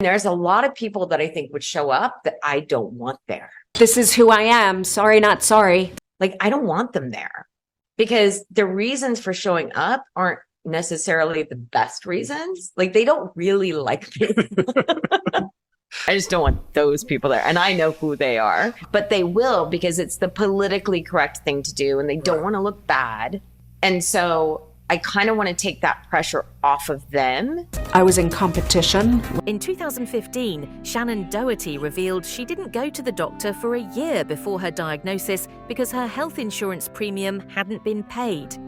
There's a lot of people that I think would show up that I don't want there. This is who I am. Sorry, not sorry. Like, I don't want them there because the reasons for showing up aren't necessarily the best reasons. Like, they don't really like me. I just don't want those people there. And I know who they are, but they will because it's the politically correct thing to do and they don't want to look bad. And so I kind of want to take that pressure off of them. I was in competition. In 2015, Shannen Doherty revealed she didn't go to the doctor for a year before her diagnosis because her health insurance premium hadn't been paid.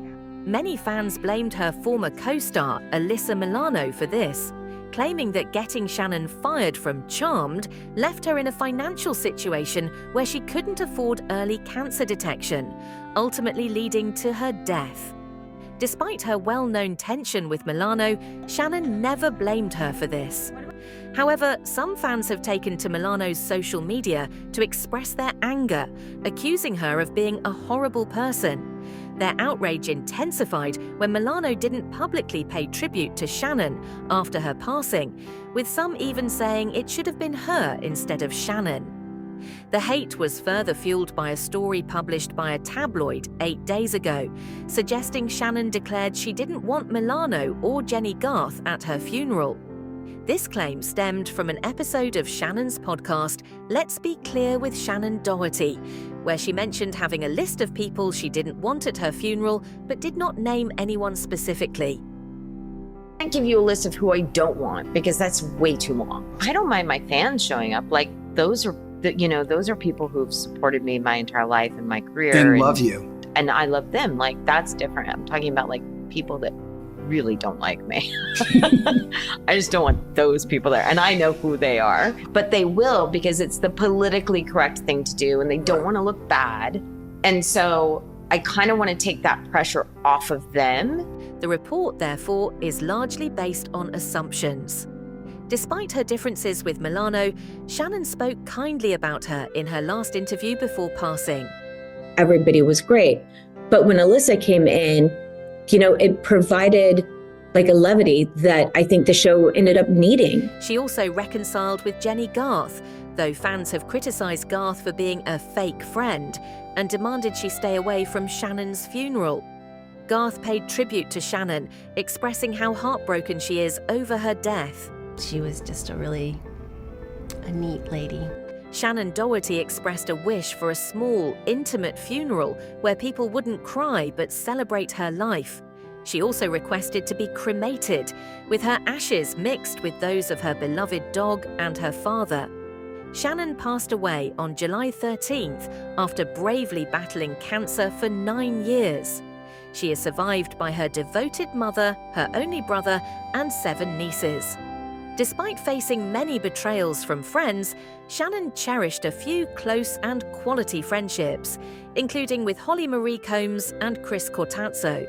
Many fans blamed her former co-star, Alyssa Milano, for this, claiming that getting Shannen fired from Charmed left her in a financial situation where she couldn't afford early cancer detection, ultimately leading to her death. Despite her well-known tension with Milano, Shannen never blamed her for this. However, some fans have taken to Milano's social media to express their anger, accusing her of being a horrible person. Their outrage intensified when Milano didn't publicly pay tribute to Shannen after her passing, with some even saying it should have been her instead of Shannen. The hate was further fueled by a story published by a tabloid 8 days ago, suggesting Shannen declared she didn't want Milano or Jennie Garth at her funeral. This claim stemmed from an episode of Shannen's podcast, Let's Be Clear with Shannen Doherty, where she mentioned having a list of people she didn't want at her funeral, but did not name anyone specifically. I can't give you a list of who I don't want because that's way too long. I don't mind my fans showing up. Like, those are people who've supported me my entire life and my career. And love you. And I love them. Like, that's different. I'm talking about like people that really don't like me. I just don't want those people there. And I know who they are, but they will because it's the politically correct thing to do and they don't want to look bad. And so I kind of want to take that pressure off of them. The report, therefore, is largely based on assumptions. Despite her differences with Milano, Shannen spoke kindly about her in her last interview before passing. Everybody was great. But when Alyssa came in, it provided like a levity that I think the show ended up needing. She also reconciled with Jennie Garth, though fans have criticised Garth for being a fake friend and demanded she stay away from Shannen's funeral. Garth paid tribute to Shannen, expressing how heartbroken she is over her death. She was just a neat lady. Shannen Doherty expressed a wish for a small, intimate funeral where people wouldn't cry but celebrate her life. She also requested to be cremated, with her ashes mixed with those of her beloved dog and her father. Shannen passed away on July 13th after bravely battling cancer for 9 years. She is survived by her devoted mother, her only brother, and 7 nieces. Despite facing many betrayals from friends, Shannen cherished a few close and quality friendships, including with Holly Marie Combs and Chris Cortazzo.